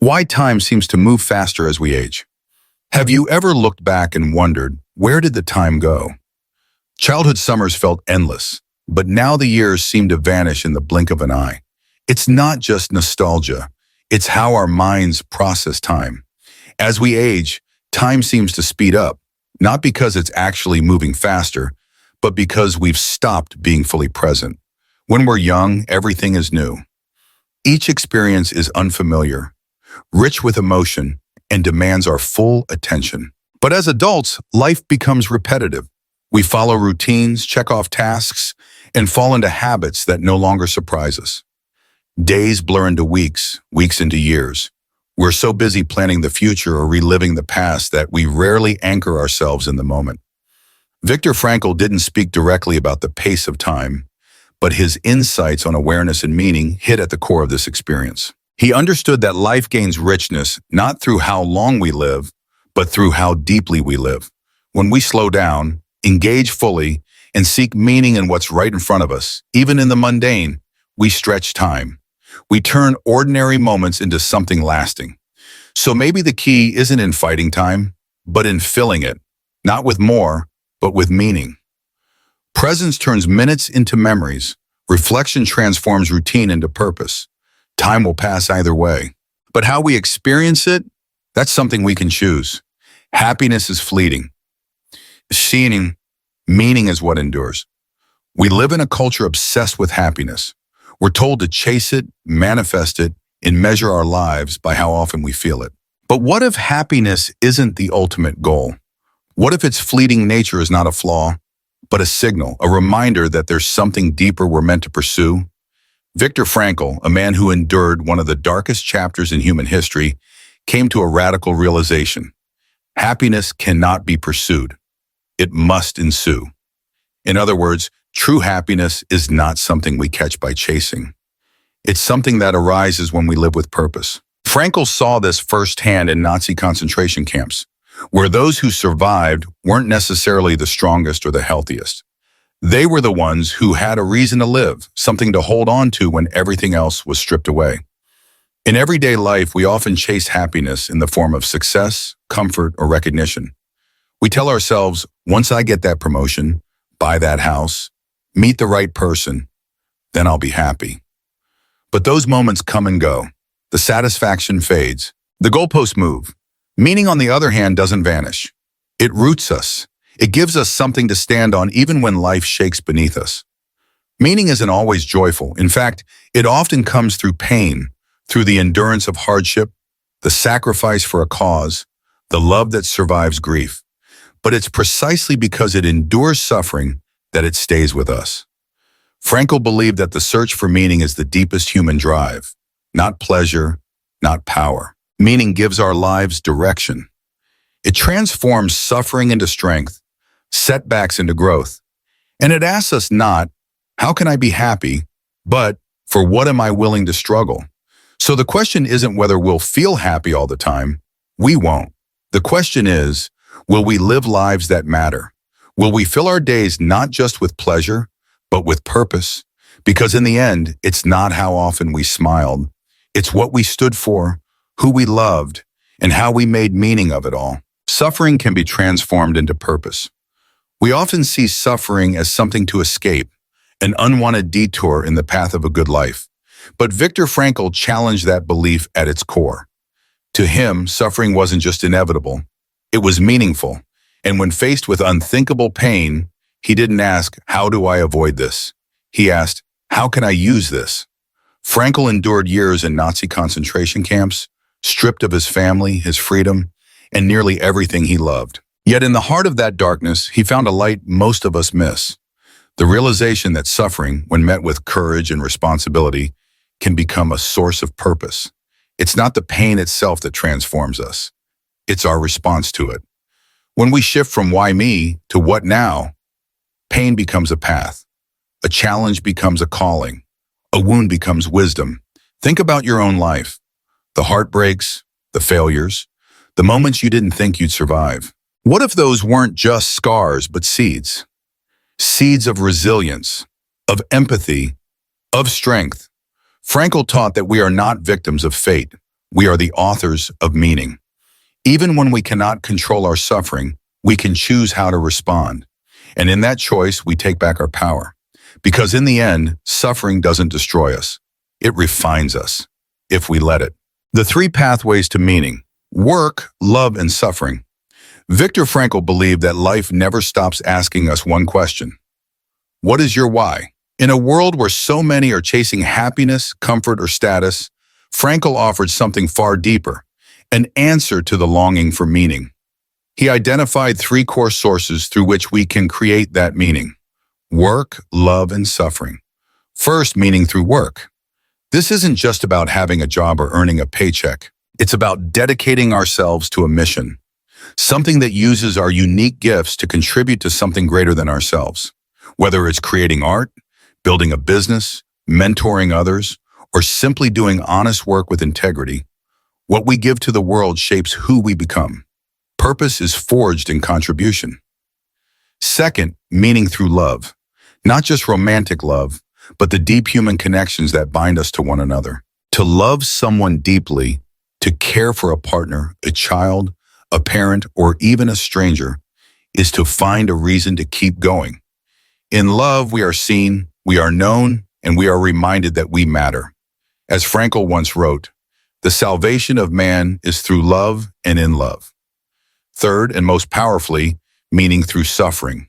Why time seems to move faster as we age. Have you ever looked back and wondered, where did the time go? Childhood summers felt endless, but now the years seem to vanish in the blink of an eye. It's not just nostalgia, it's how our minds process time. As we age, time seems to speed up, not because it's actually moving faster, but because we've stopped being fully present. When we're young, everything is new. Each experience is unfamiliar, rich with emotion, and demands our full attention. But as adults, life becomes repetitive. We follow routines, check off tasks, and fall into habits that no longer surprise us. Days blur into weeks, weeks into years. We're so busy planning the future or reliving the past that we rarely anchor ourselves in the moment. Viktor Frankl didn't speak directly about the pace of time, but his insights on awareness and meaning hit at the core of this experience. He understood that life gains richness not through how long we live, but through how deeply we live. When we slow down, engage fully, and seek meaning in what's right in front of us, even in the mundane, we stretch time. We turn ordinary moments into something lasting. So maybe the key isn't in fighting time, but in filling it, not with more, but with meaning. Presence turns minutes into memories. Reflection transforms routine into purpose. Time will pass either way. But how we experience it, that's something we can choose. Happiness is fleeting. Seeing meaning is what endures. We live in a culture obsessed with happiness. We're told to chase it, manifest it, and measure our lives by how often we feel it. But what if happiness isn't the ultimate goal? What if its fleeting nature is not a flaw, but a signal, a reminder that there's something deeper we're meant to pursue? Viktor Frankl, a man who endured one of the darkest chapters in human history, came to a radical realization. Happiness cannot be pursued. It must ensue. In other words, true happiness is not something we catch by chasing. It's something that arises when we live with purpose. Frankl saw this firsthand in Nazi concentration camps, where those who survived weren't necessarily the strongest or the healthiest. They were the ones who had a reason to live, something to hold on to when everything else was stripped away. In everyday life, we often chase happiness in the form of success, comfort, or recognition. We tell ourselves, once I get that promotion, buy that house, meet the right person, then I'll be happy. But those moments come and go. The satisfaction fades. The goalposts move. Meaning, on the other hand, doesn't vanish. It roots us. It gives us something to stand on even when life shakes beneath us. Meaning isn't always joyful. In fact, it often comes through pain, through the endurance of hardship, the sacrifice for a cause, the love that survives grief. But it's precisely because it endures suffering that it stays with us. Frankl believed that the search for meaning is the deepest human drive, not pleasure, not power. Meaning gives our lives direction. It transforms suffering into strength, setbacks into growth. And it asks us not, how can I be happy, but for what am I willing to struggle? So the question isn't whether we'll feel happy all the time. We won't. The question is, will we live lives that matter? Will we fill our days not just with pleasure, but with purpose? Because in the end, it's not how often we smiled. It's what we stood for, who we loved, and how we made meaning of it all. Suffering can be transformed into purpose. We often see suffering as something to escape, an unwanted detour in the path of a good life. But Viktor Frankl challenged that belief at its core. To him, suffering wasn't just inevitable, it was meaningful. And when faced with unthinkable pain, he didn't ask, how do I avoid this? He asked, how can I use this? Frankl endured years in Nazi concentration camps, stripped of his family, his freedom, and nearly everything he loved. Yet in the heart of that darkness, he found a light most of us miss. The realization that suffering, when met with courage and responsibility, can become a source of purpose. It's not the pain itself that transforms us. It's our response to it. When we shift from why me to what now, pain becomes a path. A challenge becomes a calling. A wound becomes wisdom. Think about your own life. The heartbreaks, the failures, the moments you didn't think you'd survive. What if those weren't just scars, but seeds? Seeds of resilience, of empathy, of strength. Frankl taught that we are not victims of fate. We are the authors of meaning. Even when we cannot control our suffering, we can choose how to respond. And in that choice, we take back our power. Because in the end, suffering doesn't destroy us. It refines us, if we let it. The three pathways to meaning: work, love, and suffering. Viktor Frankl believed that life never stops asking us one question. What is your why? In a world where so many are chasing happiness, comfort, or status, Frankl offered something far deeper, an answer to the longing for meaning. He identified three core sources through which we can create that meaning: work, love, and suffering. First, meaning through work. This isn't just about having a job or earning a paycheck. It's about dedicating ourselves to a mission, something that uses our unique gifts to contribute to something greater than ourselves. Whether it's creating art, building a business, mentoring others, or simply doing honest work with integrity, what we give to the world shapes who we become. Purpose is forged in contribution. Second, meaning through love. Not just romantic love, but the deep human connections that bind us to one another. To love someone deeply, to care for a partner, a child, a parent, or even a stranger, is to find a reason to keep going. In love, we are seen, we are known, and we are reminded that we matter. As Frankl once wrote, "The salvation of man is through love and in love." Third, and most powerfully, meaning through suffering.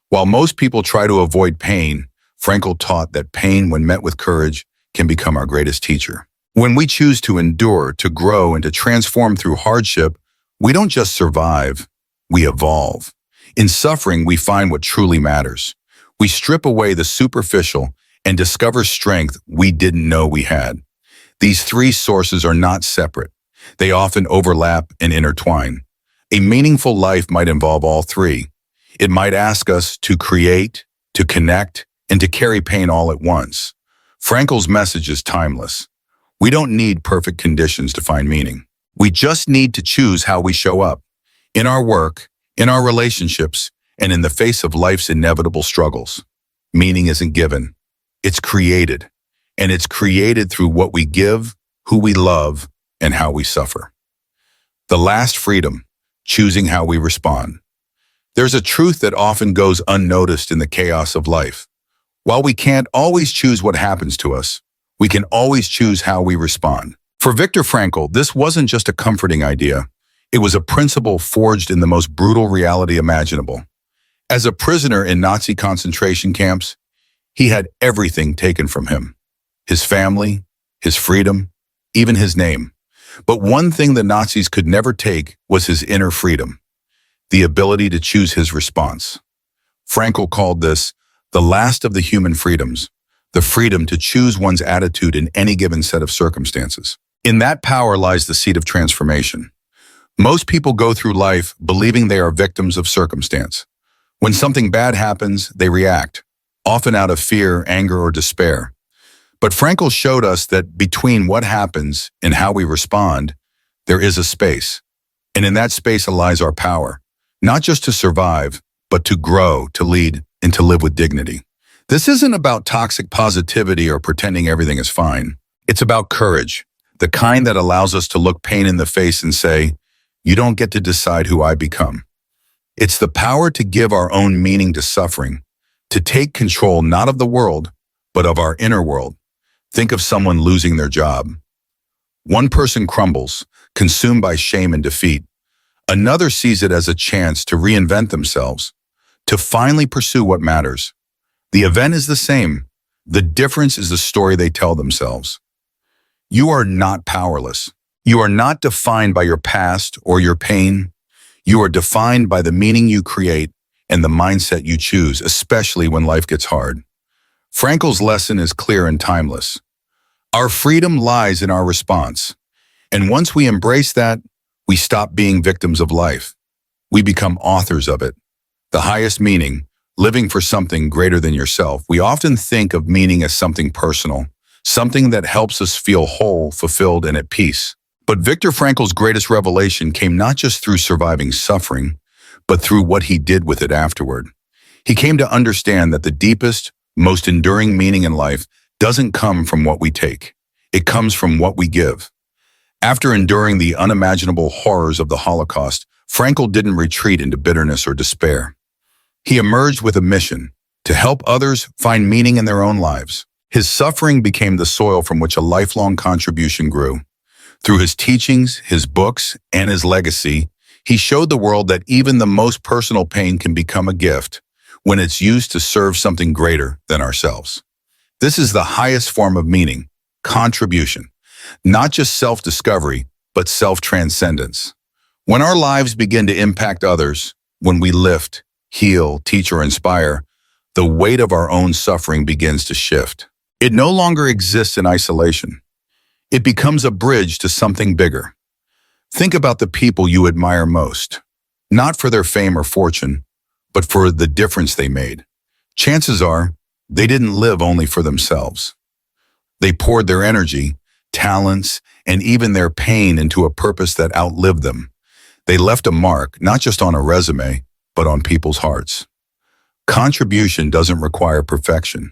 While most people try to avoid pain, Frankl taught that pain, when met with courage, can become our greatest teacher. When we choose to endure, to grow, and to transform through hardship, we don't just survive, we evolve. In suffering, we find what truly matters. We strip away the superficial and discover strength we didn't know we had. These three sources are not separate. They often overlap and intertwine. A meaningful life might involve all three. It might ask us to create, to connect, and to carry pain all at once. Frankl's message is timeless. We don't need perfect conditions to find meaning. We just need to choose how we show up, in our work, in our relationships, and in the face of life's inevitable struggles. Meaning isn't given, it's created. And it's created through what we give, who we love, and how we suffer. The last freedom, choosing how we respond. There's a truth that often goes unnoticed in the chaos of life. While we can't always choose what happens to us, we can always choose how we respond. For Viktor Frankl, this wasn't just a comforting idea. It was a principle forged in the most brutal reality imaginable. As a prisoner in Nazi concentration camps, he had everything taken from him: his family, his freedom, even his name. But one thing the Nazis could never take was his inner freedom, the ability to choose his response. Frankl called this the last of the human freedoms, the freedom to choose one's attitude in any given set of circumstances. In that power lies the seed of transformation. Most people go through life believing they are victims of circumstance. When something bad happens, they react, often out of fear, anger, or despair. But Frankl showed us that between what happens and how we respond, there is a space. And in that space lies our power, not just to survive, but to grow, to lead, and to live with dignity. This isn't about toxic positivity or pretending everything is fine. It's about courage, the kind that allows us to look pain in the face and say, "You don't get to decide who I become." It's the power to give our own meaning to suffering, to take control not of the world, but of our inner world. Think of someone losing their job. One person crumbles, consumed by shame and defeat. Another sees it as a chance to reinvent themselves, to finally pursue what matters. The event is the same. The difference is the story they tell themselves. You are not powerless. You are not defined by your past or your pain. You are defined by the meaning you create and the mindset you choose, especially when life gets hard. Frankl's lesson is clear and timeless. Our freedom lies in our response. And once we embrace that, we stop being victims of life. We become authors of it. The highest meaning, living for something greater than yourself. We often think of meaning as something personal, something that helps us feel whole, fulfilled, and at peace. But Viktor Frankl's greatest revelation came not just through surviving suffering, but through what he did with it afterward. He came to understand that the deepest, most enduring meaning in life doesn't come from what we take. It comes from what we give. After enduring the unimaginable horrors of the Holocaust, Frankl didn't retreat into bitterness or despair. He emerged with a mission to help others find meaning in their own lives. His suffering became the soil from which a lifelong contribution grew. Through his teachings, his books, and his legacy, he showed the world that even the most personal pain can become a gift when it's used to serve something greater than ourselves. This is the highest form of meaning, contribution, not just self-discovery, but self-transcendence. When our lives begin to impact others, when we lift, heal, teach, or inspire, the weight of our own suffering begins to shift. It no longer exists in isolation. It becomes a bridge to something bigger. Think about the people you admire most, not for their fame or fortune, but for the difference they made. Chances are, they didn't live only for themselves. They poured their energy, talents, and even their pain into a purpose that outlived them. They left a mark, not just on a resume, but on people's hearts. Contribution doesn't require perfection.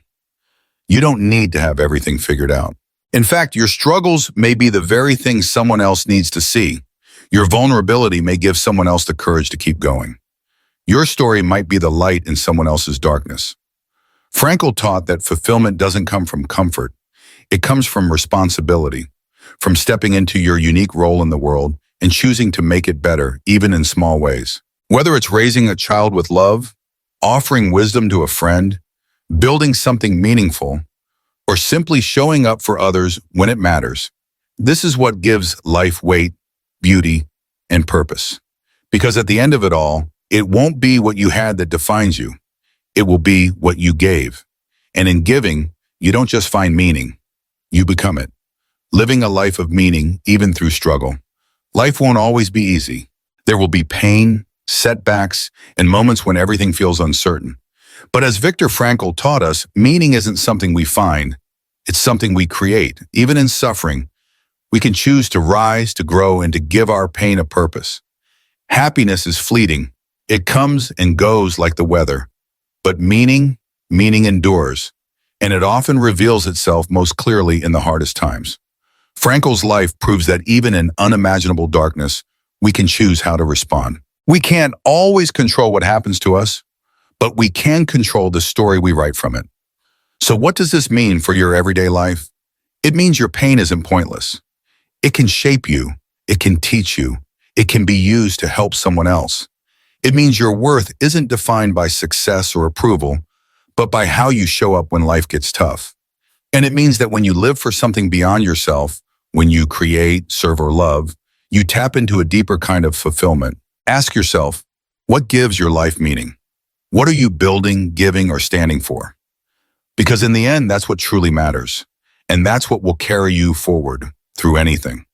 You don't need to have everything figured out. In fact, your struggles may be the very thing someone else needs to see. Your vulnerability may give someone else the courage to keep going. Your story might be the light in someone else's darkness. Frankl taught that fulfillment doesn't come from comfort. It comes from responsibility, from stepping into your unique role in the world and choosing to make it better, even in small ways. Whether it's raising a child with love, offering wisdom to a friend, building something meaningful, or simply showing up for others when it matters, this is what gives life weight, beauty, and purpose. Because at the end of it all, it won't be what you had that defines you. It will be what you gave. And in giving, you don't just find meaning, you become it. Living a life of meaning, even through struggle. Life won't always be easy. There will be pain, setbacks, and moments when everything feels uncertain. But as Viktor Frankl taught us, meaning isn't something we find, it's something we create. Even in suffering, we can choose to rise, to grow, and to give our pain a purpose. Happiness is fleeting. It comes and goes like the weather. But meaning endures, and it often reveals itself most clearly in the hardest times. Frankl's life proves that even in unimaginable darkness, we can choose how to respond. We can't always control what happens to us, but we can control the story we write from it. So what does this mean for your everyday life? It means your pain isn't pointless. It can shape you. It can teach you. It can be used to help someone else. It means your worth isn't defined by success or approval, but by how you show up when life gets tough. And it means that when you live for something beyond yourself, when you create, serve, or love, you tap into a deeper kind of fulfillment. Ask yourself, what gives your life meaning? What are you building, giving, or standing for? Because in the end, that's what truly matters. And that's what will carry you forward through anything.